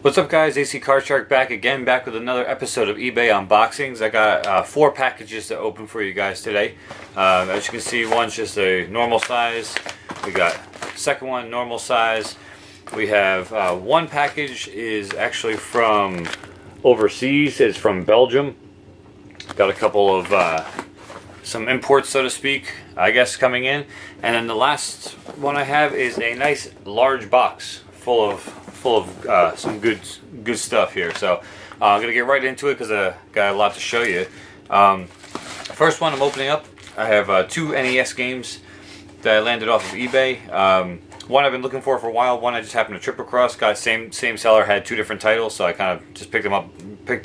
What's up, guys? ACCardShark back with another episode of eBay unboxings. I got 4 packages to open for you guys today. As you can see, one's just a normal size. We got second one, normal size. We have one package is actually from overseas. It's from Belgium. Got a couple of some imports, so to speak, I guess, coming in. And then the last one I have is a nice large box full of some good stuff here. So I'm gonna get right into it because I got a lot to show you. First one I'm opening up, I have 2 NES games that I landed off of eBay. One I've been looking for a while. One I just happened to trip across. Got same seller, had 2 different titles, so I kind of just picked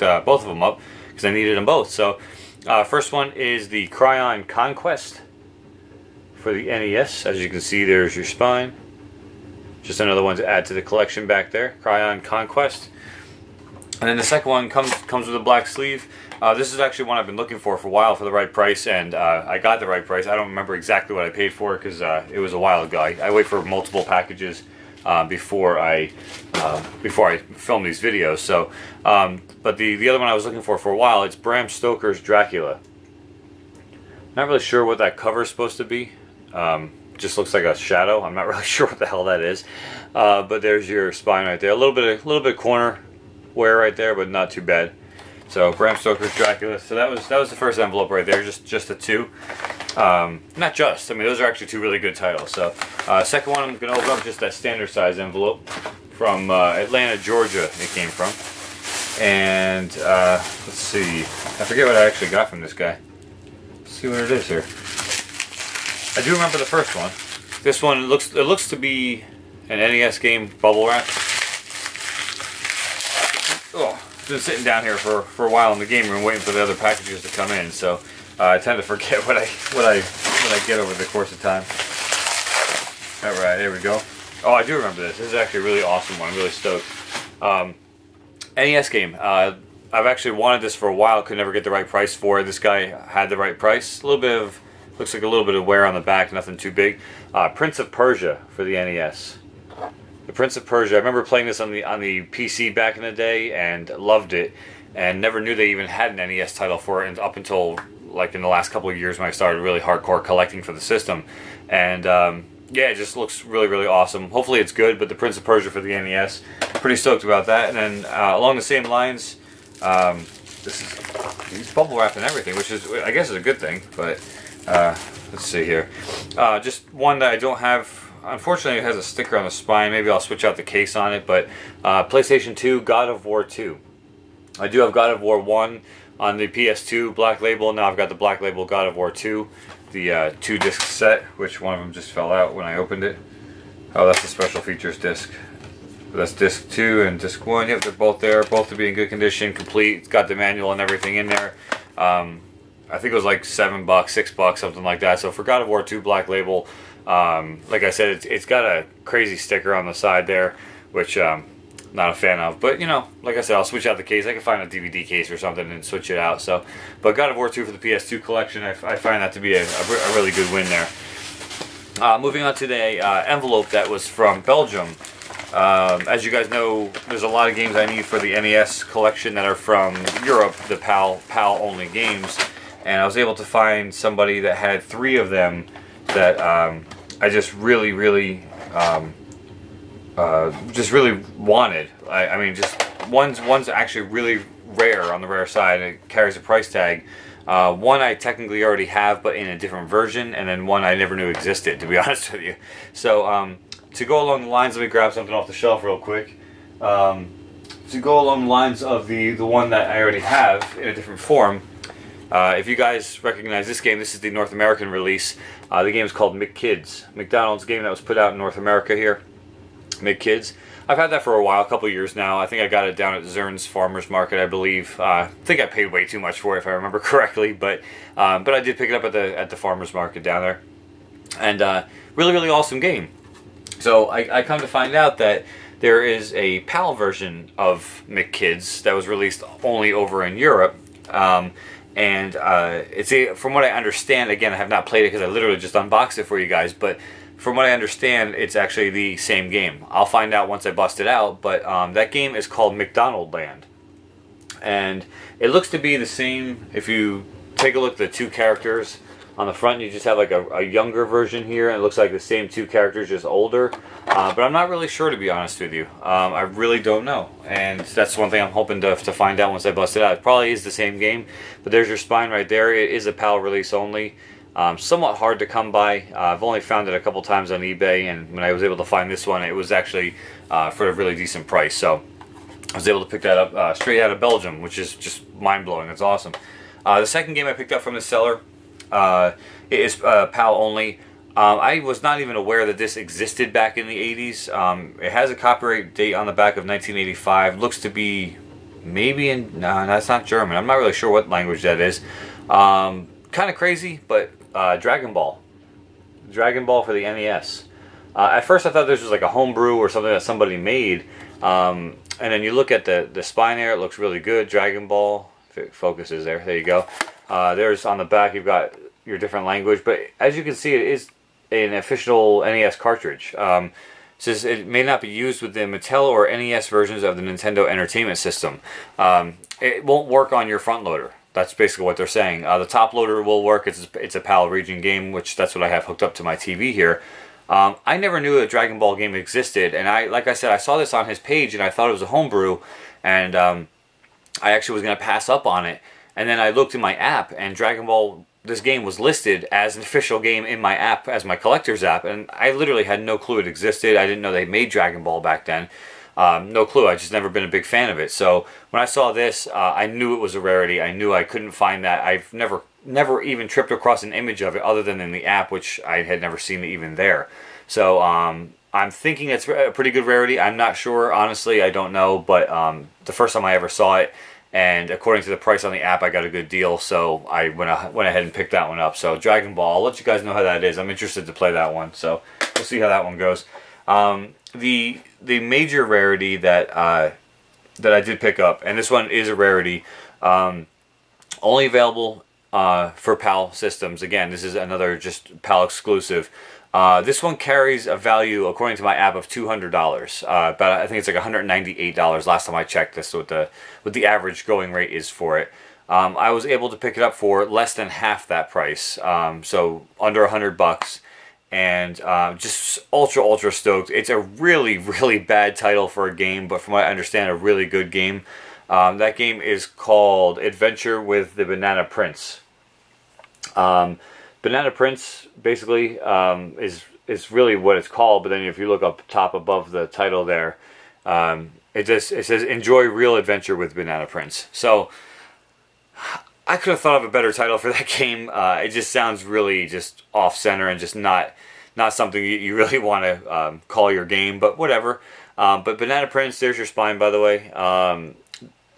both of them up because I needed them both. So first one is the Cryon Conquest for the NES. As you can see, there's your spine. Just another one to add to the collection back there, Cryon Conquest. And then the second one comes with a black sleeve. This is actually one I've been looking for a while for the right price, and I got the right price. I don't remember exactly what I paid for it because it was a while ago. I wait for multiple packages before I film these videos. So, but the other one I was looking for a while, it's Bram Stoker's Dracula. Not really sure what that cover is supposed to be. Just looks like a shadow. I'm not really sure what the hell that is. But there's your spine right there. A little bit corner wear right there, but not too bad. So Bram Stoker's Dracula. So that was the first envelope right there. Just the 2. Not just. I mean, those are actually 2 really good titles. So second one I'm gonna open up just that standard size envelope from Atlanta, Georgia. It came from. And let's see. I forget what I actually got from this guy. Let's see what it is here. I do remember the first one. This one looks to be an NES game, bubble wrap. Oh, been sitting down here for a while in the game room waiting for the other packages to come in, so I tend to forget what I get over the course of time. All right, there we go. Oh, I do remember this. This is actually a really awesome one. I'm really stoked. NES game. I've actually wanted this for a while. Could never get the right price for it. This guy had the right price. Looks like a little bit of wear on the back, nothing too big. Prince of Persia for the NES. The Prince of Persia. I remember playing this on the PC back in the day and loved it, and never knew they even had an NES title for it and up until like in the last couple of years when I started really hardcore collecting for the system. And yeah, it just looks really awesome. Hopefully it's good, but the Prince of Persia for the NES, pretty stoked about that. And then along the same lines, he's bubble wrapped and everything, which is, I guess, is a good thing. But let's see here. Just one that I don't have. Unfortunately, it has a sticker on the spine. Maybe I'll switch out the case on it. But PlayStation 2, God of War 2. I do have God of War 1 on the PS2 black label. Now I've got the black label God of War 2, the 2-disc set, which one of them just fell out when I opened it. Oh, that's the special features disc. That's disc 2 and disc 1. Yep, they're both there, both to be in good condition, complete. It's got the manual and everything in there. I think it was like $7, $6, something like that. So for God of War 2 black label, like I said, it's got a crazy sticker on the side there, which not a fan of. But you know, like I said, I'll switch out the case. I can find a DVD case or something and switch it out. So, but God of War 2 for the PS2 collection, I find that to be a really good win there. Moving on to the envelope that was from Belgium. As you guys know, there's a lot of games I need for the NES collection that are from Europe, the PAL only games. And I was able to find somebody that had 3 of them that I just really wanted. I mean, just one's actually really rare on the rare side. It carries a price tag. One I technically already have, but in a different version, and then one I never knew existed, to be honest with you. So to go along the lines, let me grab something off the shelf real quick. To go along the lines of the one that I already have in a different form. If you guys recognize this game, this is the North American release. The game is called McKids. McDonald's game that was put out in North America here. McKids. I've had that for a while, a couple years now. I think I got it down at Zern's Farmers Market, I believe. I think I paid way too much for it, if I remember correctly, but I did pick it up at the Farmers Market down there. And really awesome game. So I come to find out that there is a PAL version of McKids that was released only over in Europe. And from what I understand, again, I have not played it because I literally just unboxed it for you guys, but from what I understand, it's actually the same game. I'll find out once I bust it out, but that game is called McDonald Land. And it looks to be the same. If you take a look at the two characters on the front, you just have like a younger version here, and it looks like the same two characters, just older. But I'm not really sure, to be honest with you. I really don't know, and that's one thing I'm hoping to find out once I bust it out. It probably is the same game, but there's your spine right there. It is a PAL release only. Somewhat hard to come by. I've only found it a couple times on eBay, and when I was able to find this one, it was actually for a really decent price. So I was able to pick that up straight out of Belgium, which is just mind-blowing. It's awesome. The second game I picked up from the seller, it is PAL only. I was not even aware that this existed back in the 80s. It has a copyright date on the back of 1985. Looks to be maybe in... No, that's not German. I'm not really sure what language that is. Kind of crazy, but Dragon Ball. Dragon Ball for the NES. At first I thought this was like a homebrew or something that somebody made. And then you look at the spine there, it looks really good. Dragon Ball. If it focuses there. There you go. There's on the back, you've got your different language. But as you can see, it is an official NES cartridge. It says it may not be used with the Mattel or NES versions of the Nintendo Entertainment System. It won't work on your front loader. That's basically what they're saying. The top loader will work. It's a PAL region game, which that's what I have hooked up to my TV here. I never knew a Dragon Ball game existed, and like I said, I saw this on his page, and I thought it was a homebrew, and I actually was going to pass up on it. And then I looked in my app, and Dragon Ball, this game was listed as an official game in my app, as my collector's app, and I literally had no clue it existed. I didn't know they made Dragon Ball back then. No clue. I just never been a big fan of it. So when I saw this, I knew it was a rarity. I knew I couldn't find that. I've never even tripped across an image of it other than in the app, which I had never seen it even there. So I'm thinking it's a pretty good rarity. I'm not sure, honestly. I don't know, but the first time I ever saw it, and according to the price on the app, I got a good deal, so I went ahead and picked that one up. So Dragon Ball, I'll let you guys know how that is. I'm interested to play that one, so we'll see how that one goes. The major rarity that I did pick up, and this one is a rarity, only available for PAL systems. Again, this is another just PAL exclusive. This one carries a value, according to my app, of $200. About, I think it's like $198 last time I checked. This what the average going rate is for it. I was able to pick it up for less than half that price, so under $100. And just ultra stoked. It's a really bad title for a game, but from what I understand, a really good game. That game is called Adventure with the Banana Prince. Banana Prince basically is really what it's called, but then if you look up top above the title there, it says Enjoy Real Adventure with Banana Prince. So I could have thought of a better title for that game. It just sounds really just off-center and just not something you really want to call your game, but whatever. But Banana Prince, there's your spine, by the way.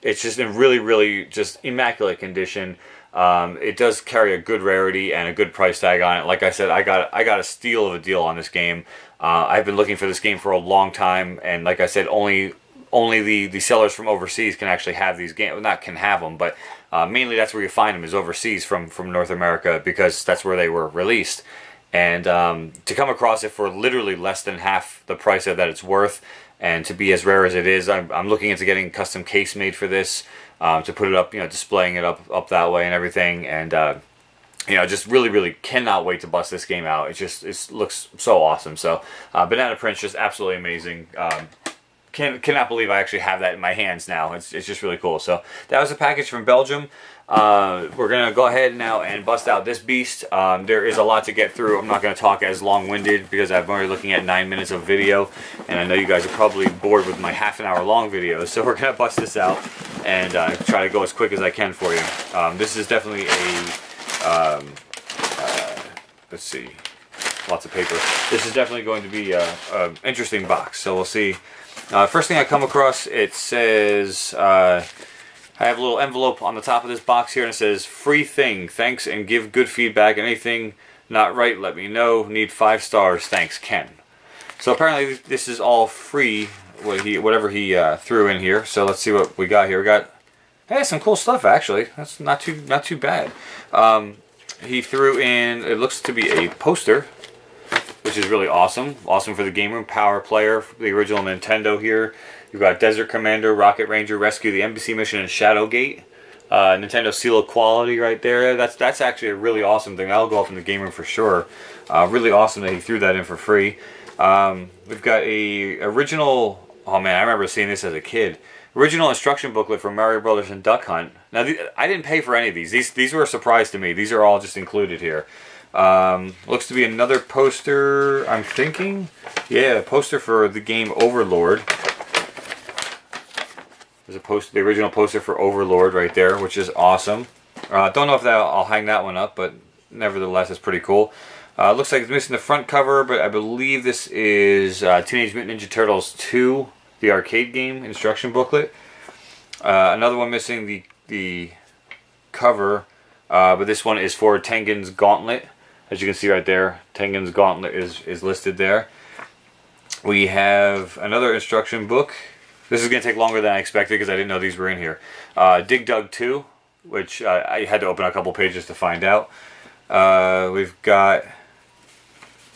It's just in really just immaculate condition. It does carry a good rarity and a good price tag on it. Like I said, I got a steal of a deal on this game. I've been looking for this game for a long time, and like I said, only the sellers from overseas can actually have these games. Well, not can have them, but mainly that's where you find them, is overseas from North America, because that's where they were released. And to come across it for literally less than half the price that it's worth, and to be as rare as it is, I'm looking into getting a custom case made for this, to put it up, displaying it up that way and everything. And just really cannot wait to bust this game out. It looks so awesome. So Banana Prince, just absolutely amazing. Cannot believe I actually have that in my hands now. It's just really cool. So that was a package from Belgium. We're going to go ahead now and bust out this beast. There is a lot to get through. I'm not going to talk as long-winded because I'm already looking at 9 minutes of video, and I know you guys are probably bored with my half-an-hour-long videos, so we're going to bust this out and try to go as quick as I can for you. This is definitely a, let's see, lots of paper. This is definitely going to be an interesting box, so we'll see. First thing I come across, it says... I have a little envelope on the top of this box here, and it says, "Free thing. Thanks and give good feedback. Anything not right, let me know. Need 5 stars. Thanks, Ken." So apparently this is all free, whatever he threw in here. So let's see what we got here. We got some cool stuff, actually. That's not too bad. He threw in, it looks to be a poster. which is really awesome. Awesome for the game room. Power Player, the original Nintendo here. You've got Desert Commander, Rocket Ranger, Rescue, the Embassy Mission, and Shadowgate. Nintendo Seal of Quality right there. That's actually a really awesome thing. That'll go up in the game room for sure. Really awesome that he threw that in for free. We've got a original... Oh man, I remember seeing this as a kid. Original instruction booklet for Mario Brothers and Duck Hunt. Now, I didn't pay for any of these. These were a surprise to me. These are all just included here. Looks to be another poster, I'm thinking. Yeah, a poster for the game Overlord. There's a poster, the original poster for Overlord right there, which is awesome. Don't know if I'll hang that one up, but nevertheless, it's pretty cool. Looks like it's missing the front cover, but I believe this is Teenage Mutant Ninja Turtles 2, the arcade game instruction booklet. Another one missing the cover, but this one is for Tengen's Gauntlet. As you can see right there, Tengen's Gauntlet is listed there. We have another instruction book. This is going to take longer than I expected because I didn't know these were in here. Dig Dug 2, which I had to open a couple pages to find out. We've got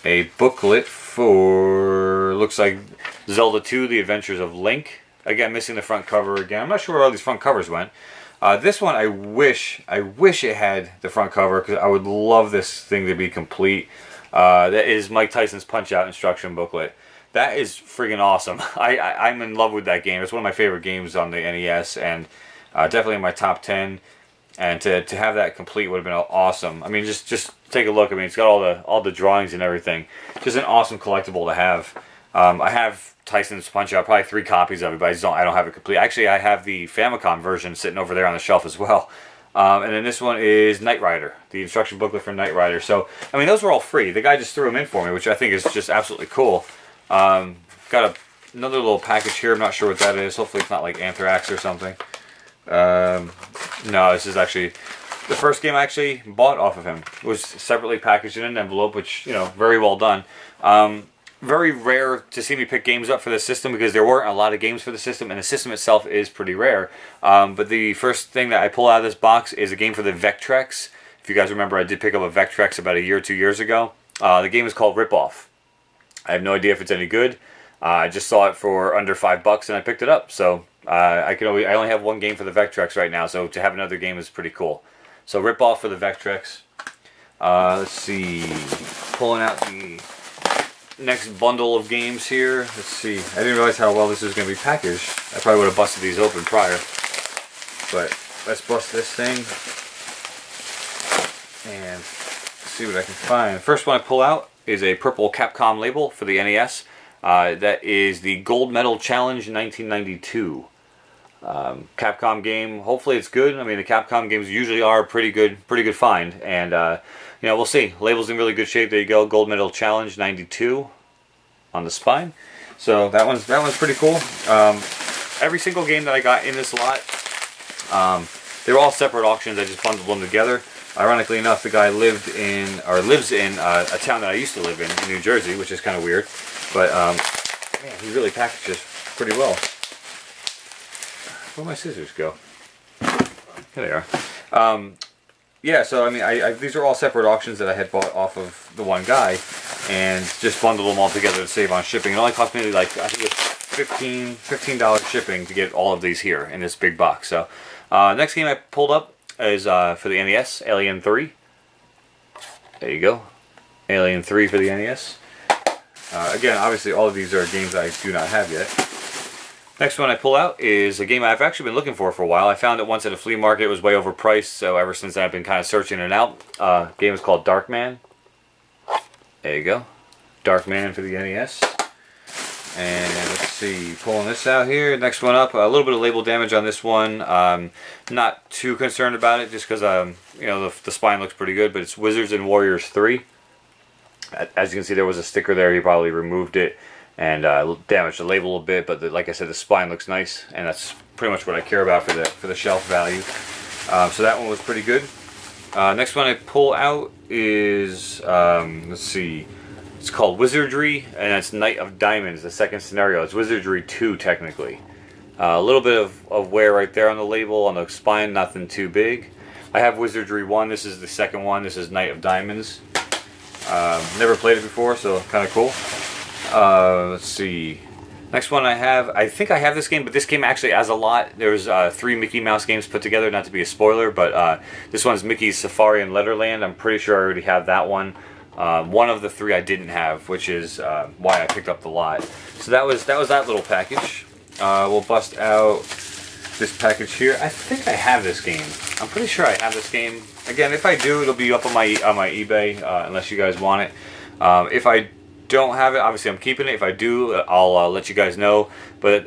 a booklet for, looks like Zelda 2, The Adventures of Link. Again, missing the front cover again. I'm not sure where all these front covers went. This one, I wish it had the front cover because I would love this thing to be complete. That is Mike Tyson's Punch-Out instruction booklet. That is friggin' awesome. I'm in love with that game. It's one of my favorite games on the NES, and definitely in my top 10. And to have that complete would have been awesome. I mean, just take a look. I mean, it's got all the drawings and everything. Just an awesome collectible to have. I have Tyson's Punch-Out, probably 3 copies of it, but I don't have it complete. Actually, I have the Famicom version sitting over there on the shelf as well. And then this one is Knight Rider, the instruction booklet for Knight Rider. So, I mean, those were all free. The guy just threw them in for me, which I think is just absolutely cool. Got another little package here. I'm not sure what that is. Hopefully it's not like Anthrax or something. No, this is actually the first game I actually bought off of him. It was separately packaged in an envelope, which, you know, very well done. Very rare to see me pick games up for the system because there weren't a lot of games for the system, and the system itself is pretty rare. But the first thing that I pull out of this box is a game for the Vectrex. If you guys remember, I did pick up a Vectrex about a year or 2 years ago. The game is called Ripoff. I have no idea if it's any good. I just saw it for under $5 and I picked it up. So I only have one game for the Vectrex right now, so to have another game is pretty cool. So Ripoff for the Vectrex. Let's see, pulling out the next bundle of games here. Let's see, I didn't realize how well this was going to be packaged. I probably would have busted these open prior. But let's bust this thing and see what I can find. First one I pull out is a purple Capcom label for the NES. That is the Gold Medal Challenge 1992. Capcom game. Hopefully it's good. I mean, the Capcom games usually are pretty good find, and you know, we'll see. Label's in really good shape. There you go. Gold Medal Challenge 92 on the spine. So that one's pretty cool. Every single game that I got in this lot, they were all separate auctions. I just bundled them together. Ironically enough, the guy lives in a town that I used to live in New Jersey, which is kind of weird. But man, he really packaged this pretty well. Where'd my scissors go? Here they are. Yeah, so I mean, these are all separate auctions that I had bought off of the one guy, and just bundled them all together to save on shipping. It only cost me like, I think it's $15 shipping to get all of these here in this big box. So next game I pulled up is for the NES, Alien 3. There you go, Alien 3 for the NES. Again, obviously all of these are games I do not have yet. Next one I pull out is a game I've actually been looking for a while. I found it once at a flea market. It was way overpriced, so ever since then I've been kind of searching it out. Game is called Darkman. There you go. Darkman for the NES. And let's see, pulling this out here. Next one up, a little bit of label damage on this one. Not too concerned about it, just because you know, the spine looks pretty good. But it's Wizards and Warriors 3. As you can see, there was a sticker there. He probably removed it and damaged the label a little bit. But like I said, the spine looks nice, and that's pretty much what I care about for the shelf value. So that one was pretty good. Next one I pull out is let's see. It's called Wizardry, and it's Knight of Diamonds, the second scenario. It's Wizardry 2, technically. A little bit of wear right there on the label, on the spine, nothing too big. I have Wizardry 1, this is the second one, this is Knight of Diamonds. Never played it before, so kind of cool. Let's see. Next one I think I have this game, but this game actually has a lot. There's 3 Mickey Mouse games put together, not to be a spoiler, but this one's Mickey's Safari in Letterland. I'm pretty sure I already have that one. One of the 3 I didn't have, which is why I picked up the lot. So that was that little package. We'll bust out this package here. I think I have this game. I'm pretty sure I have this game. Again, if I do, it'll be up on my eBay, unless you guys want it. If I don't have it, obviously I'm keeping it. If I do, I'll let you guys know. But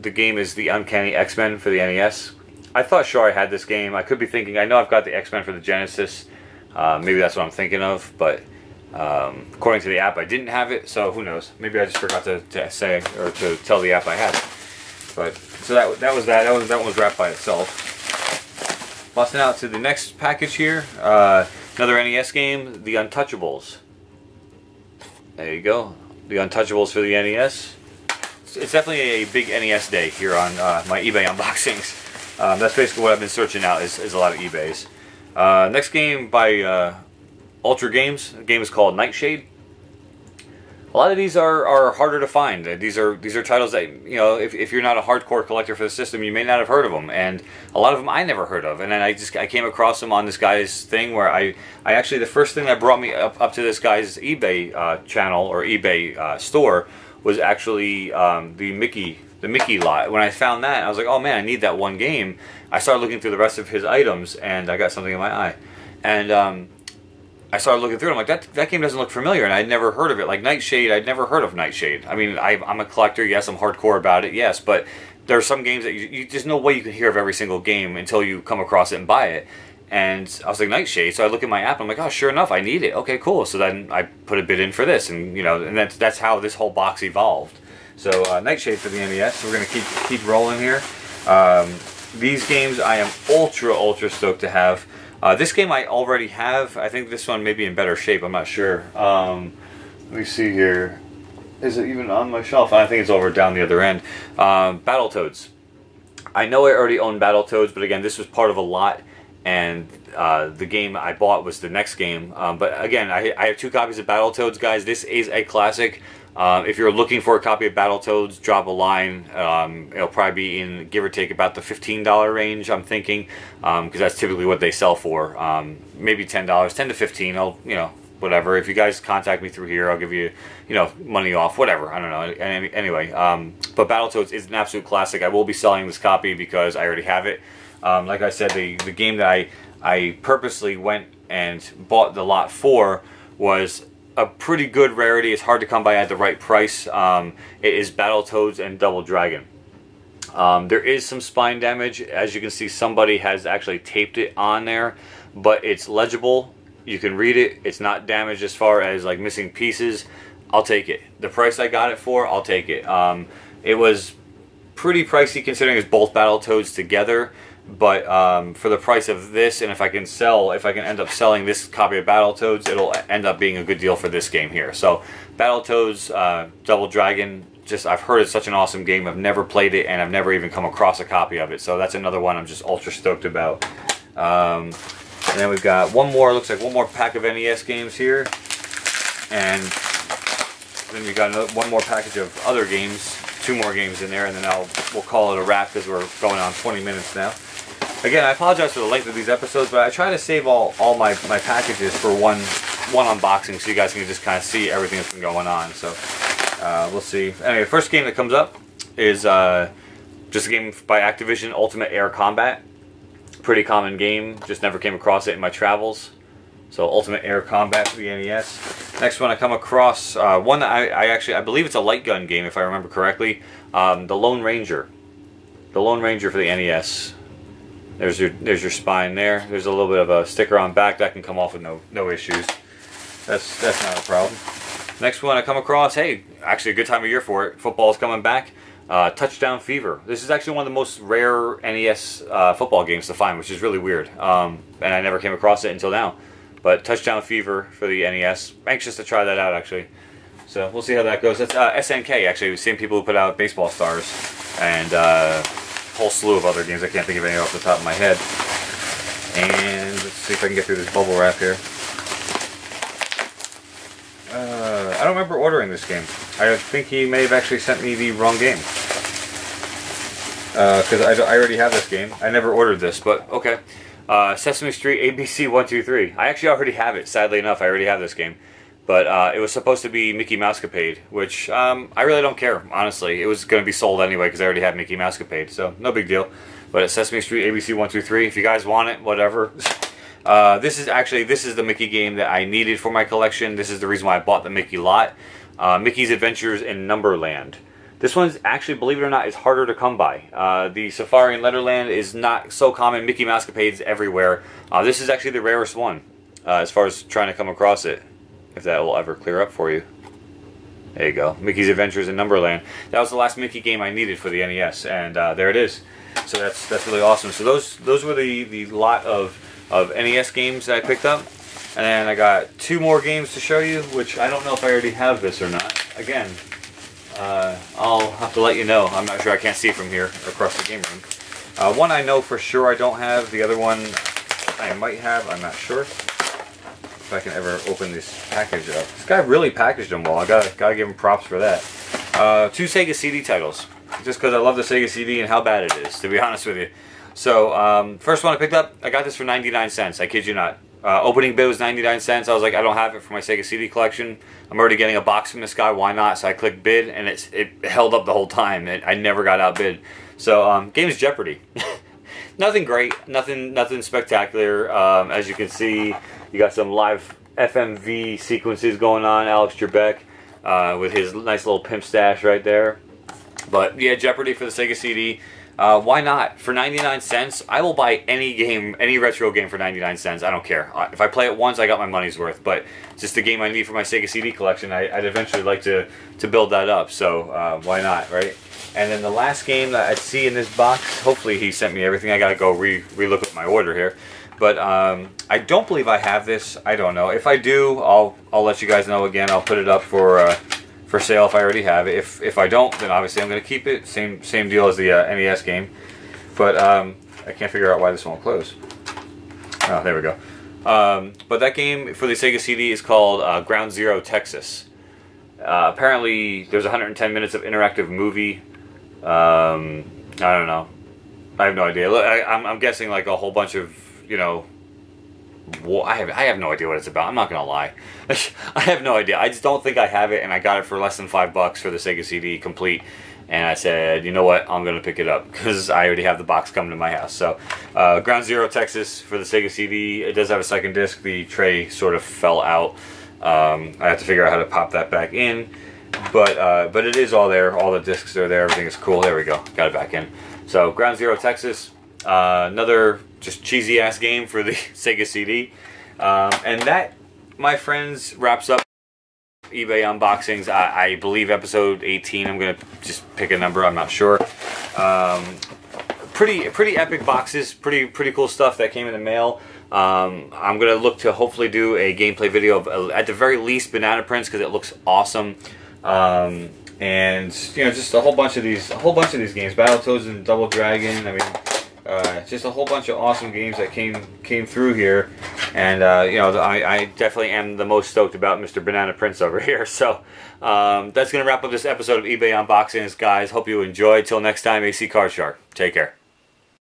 the game is the Uncanny X-Men for the NES. I thought sure I had this game. I could be thinking, I know I've got the X-Men for the Genesis. Maybe that's what I'm thinking of, but according to the app, I didn't have it, so who knows? Maybe I just forgot to say or to tell the app I had it. But so that one was wrapped by itself. Busting out to the next package here, another NES game, The Untouchables. There you go, The Untouchables for the NES. It's definitely a big NES day here on my eBay unboxings. That's basically what I've been searching out is a lot of eBays. Next game by Ultra Games. The game is called Nightshade. A lot of these are harder to find. These are titles that, you know, if you're not a hardcore collector for the system, you may not have heard of them, and a lot of them I never heard of. And then I came across them on this guy's thing where I actually, the first thing that brought me up to this guy's eBay channel or eBay store was actually the Mickey lot. When I found that, I was like, oh man, I need that one game. I started looking through the rest of his items, and I got something in my eye. And I started looking through it. I'm like, that game doesn't look familiar, and I'd never heard of it. Like Nightshade, I'd never heard of Nightshade. I mean, I'm a collector, yes, I'm hardcore about it, yes, but there are some games that there's no way you can hear of every single game until you come across it and buy it. And I was like, Nightshade, so I look at my app, and I'm like, oh, sure enough, I need it. Okay, cool. So then I put a bid in for this, and you know, and that's how this whole box evolved. So Nightshade for the NES. So we're gonna keep rolling here. These games I am ultra stoked to have. This game I already have. I think this one may be in better shape. I'm not sure. Let me see here. Is it even on my shelf? I think it's over down the other end. Battletoads. I know I already own Battletoads, but again, this was part of a lot, and the game I bought was the next game. But again, I have 2 copies of Battletoads, guys. This is a classic. If you're looking for a copy of Battletoads, drop a line. It'll probably be in, give or take, about the $15 range, I'm thinking, because that's typically what they sell for. Maybe $10, $10 to $15. I'll, you know, whatever. If you guys contact me through here, I'll give you, you know, money off, whatever. I don't know. Anyway, but Battletoads is an absolute classic. I will be selling this copy because I already have it. Like I said, the game that I purposely went and bought the lot for was a pretty good rarity. It's hard to come by at the right price. It is Battletoads and Double Dragon. There is some spine damage. As you can see, somebody has actually taped it on there, but it's legible. You can read it. It's not damaged as far as like missing pieces. I'll take it. The price I got it for, I'll take it. It was pretty pricey considering it's both Battletoads together. But for the price of this, and if I can end up selling this copy of Battletoads, it'll end up being a good deal for this game here. So Battletoads, Double Dragon, I've heard it's such an awesome game. I've never played it, and I've never even come across a copy of it. So that's another one I'm just ultra stoked about. And then we've got one more, looks like one more pack of NES games here. And then we got one more package of other games, 2 more games in there, and then we'll call it a wrap because we're going on 20 minutes now. Again, I apologize for the length of these episodes, but I try to save all my packages for one unboxing so you guys can just kind of see everything that's been going on. So we'll see. Anyway, the first game that comes up is just a game by Activision, Ultimate Air Combat. Pretty common game, just never came across it in my travels. So Ultimate Air Combat for the NES. Next one I come across, one that I believe it's a light gun game if I remember correctly. The Lone Ranger. The Lone Ranger for the NES. There's your spine there. There's a little bit of a sticker on back that can come off with no issues. That's not a problem. Next one I come across, hey, actually a good time of year for it. Football's coming back. Touchdown Fever. This is actually one of the most rare NES football games to find, which is really weird. And I never came across it until now. But Touchdown Fever for the NES. Anxious to try that out, actually. So we'll see how that goes. That's SNK, actually. The same people who put out Baseball Stars. And whole slew of other games. I can't think of any off the top of my head. And let's see if I can get through this bubble wrap here. ordering this game. I think he may have actually sent me the wrong game. Because I already have this game. I never ordered this, but okay. Sesame Street ABC 123. I actually already have it. Sadly enough, I already have this game. But it was supposed to be Mickey Mousecapade, which I really don't care, honestly. It was going to be sold anyway because I already have Mickey Mousecapade, so no big deal. But it's Sesame Street ABC 123. If you guys want it, whatever. This is the Mickey game that I needed for my collection. This is the reason why I bought the Mickey lot. Mickey's Adventures in Numberland. This one's actually, believe it or not, is harder to come by. The Safari in Letterland is not so common. Mickey Mousecapade's everywhere. This is actually the rarest one as far as trying to come across it. If that will ever clear up for you. There you go. Mickey's Adventures in Numberland. That was the last Mickey game I needed for the NES, and there it is. So that's really awesome. So those were the lot of NES games that I picked up. And then I got 2 more games to show you, which I don't know if I already have this or not. Again, I'll have to let you know. I'm not sure. I can't see from here across the game room. One I know for sure I don't have. The other one I might have. I'm not sure. If I can ever open this package up. This guy really packaged them well. I gotta give him props for that. 2 Sega CD titles. Just because I love the Sega CD and how bad it is, to be honest with you. So, first one I picked up, I got this for 99 cents. I kid you not. Opening bid was 99 cents. I was like, I don't have it for my Sega CD collection. I'm already getting a box from this guy. Why not? So I clicked bid, and it held up the whole time. I never got outbid. So, Game's Jeopardy. Nothing great. Nothing spectacular. As you can see, you got some live FMV sequences going on. Alex Trebek with his nice little pimp stash right there. But yeah, Jeopardy for the Sega CD. Why not? For 99 cents, I will buy any game, any retro game for 99 cents. I don't care. If I play it once, I got my money's worth. But it's just the game I need for my Sega CD collection. I'd eventually like to build that up. So why not, right? And then the last game that I see in this box, hopefully he sent me everything. I gotta go re-look at my order here. But I don't believe I have this. I don't know. If I do, I'll let you guys know again. I'll put it up for sale if I already have it. If I don't, then obviously I'm going to keep it. Same deal as the NES game. But I can't figure out why this won't close. Oh, there we go. But that game for the Sega CD is called Ground Zero Texas. Apparently, there's 110 minutes of interactive movie. I don't know. I have no idea. I'm guessing like a whole bunch of, you know, I have no idea what it's about. I'm not gonna lie. I have no idea. I just don't think I have it, and I got it for less than $5 for the Sega CD complete. And I said, you know what, I'm gonna pick it up because I already have the box coming to my house. So, Ground Zero Texas for the Sega CD. It does have a second disc. The tray sort of fell out. I have to figure out how to pop that back in. But it is all there. All the discs are there. Everything is cool. There we go. Got it back in. So, Ground Zero Texas. Another just cheesy ass game for the Sega CD. And that, my friends, wraps up eBay unboxings. I believe episode 18. I'm gonna just pick a number. I'm not sure. Pretty epic boxes. Pretty cool stuff that came in the mail. I'm gonna look to hopefully do a gameplay video of at the very least Banana Prince because it looks awesome. And you know, just a whole bunch of these games. Battletoads and Double Dragon. I mean, just a whole bunch of awesome games that came through here, and you know, I definitely am the most stoked about Mr. Banana Prince over here. So that's gonna wrap up this episode of eBay Unboxings, guys. Hope you enjoyed. Till next time, ACCardShark. Take care.